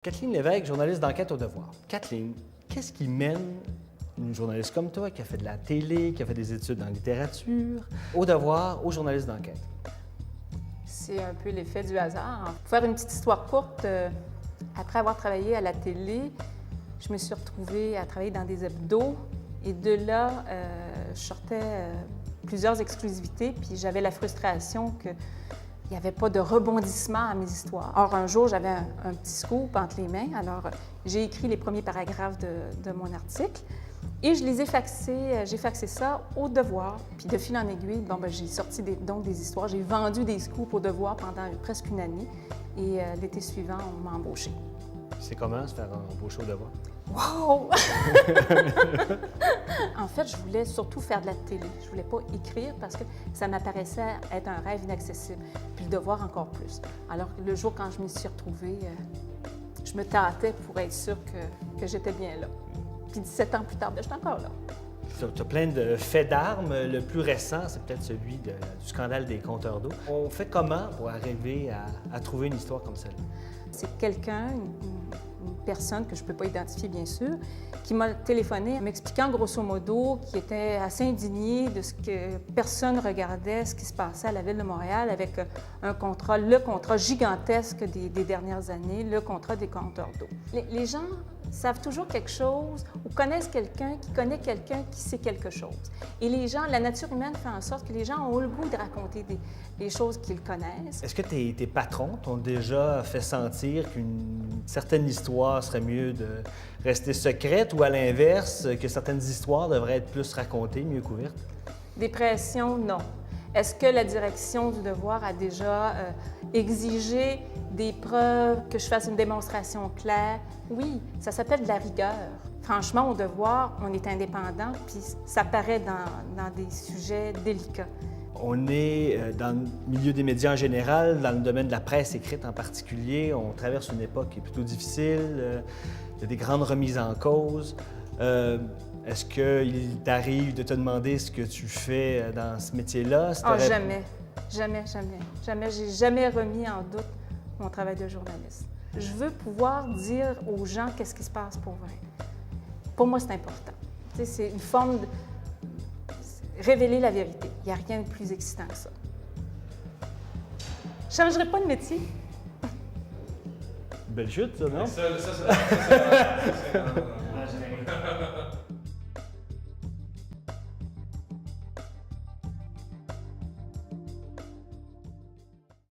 Kathleen Lévesque, journaliste d'enquête au Devoir. Kathleen, qu'est-ce qui mène une journaliste comme toi, qui a fait de la télé, qui a fait des études en littérature, au Devoir, au journaliste d'enquête? C'est un peu l'effet du hasard. Pour faire une petite histoire courte, après avoir travaillé à la télé, je me suis retrouvée à travailler dans des hebdos. Et de là, je sortais plusieurs exclusivités, puis j'avais la frustration qu'il n'y avait pas de rebondissement à mes histoires. Or, un jour, j'avais un petit scoop entre les mains. Alors, j'ai écrit les premiers paragraphes de mon article et je les ai faxés. J'ai faxé ça au Devoir. Puis de fil en aiguille, j'ai sorti donc des histoires. J'ai vendu des scoops au Devoir pendant presque une année. Et l'été suivant, on m'a embauchée. C'est comment se faire embaucher au Devoir? Wow! En fait, je voulais surtout faire de la télé. Je voulais pas écrire parce que ça m'apparaissait être un rêve inaccessible. Puis le Devoir encore plus. Alors le jour quand je m'y suis retrouvée, je me tâtais pour être sûre que j'étais bien là. Puis 17 ans plus tard, je suis encore là. Tu as plein de faits d'armes. Le plus récent, c'est peut-être celui du scandale des compteurs d'eau. On fait comment pour arriver à trouver une histoire comme celle-là? C'est quelqu'un, une personne que je ne peux pas identifier, bien sûr, qui m'a téléphoné en m'expliquant grosso modo qu'il était assez indigné de ce que personne regardait, ce qui se passait à la Ville de Montréal avec le contrat gigantesque des dernières années, le contrat des compteurs d'eau. Les gens savent toujours quelque chose ou connaissent quelqu'un qui connaît quelqu'un qui sait quelque chose. Et les gens, la nature humaine fait en sorte que les gens ont le goût de raconter des choses qu'ils connaissent. Est-ce que tes patrons t'ont déjà fait sentir qu'une certaine histoire serait mieux de rester secrète ou à l'inverse, que certaines histoires devraient être plus racontées, mieux couvertes? Des pressions, non. Est-ce que la direction du Devoir a déjà exigé des preuves, que je fasse une démonstration claire? Oui, ça s'appelle de la rigueur. Franchement, au Devoir, on est indépendant, puis ça paraît dans des sujets délicats. On est dans le milieu des médias en général, dans le domaine de la presse écrite en particulier. On traverse une époque qui est plutôt difficile. Il y a des grandes remises en cause. Est-ce qu'il t'arrive de te demander ce que tu fais dans ce métier-là? Ah, jamais. Jamais, jamais. Jamais. J'ai jamais remis en doute mon travail de journaliste. Je veux pouvoir dire aux gens qu'est-ce qui se passe pour vrai. Pour moi, c'est important. Tu sais, c'est une forme de révéler la vérité. Il n'y a rien de plus excitant que ça. Je ne changerais pas de métier. Belle chute, ça, non? Ça, c'est...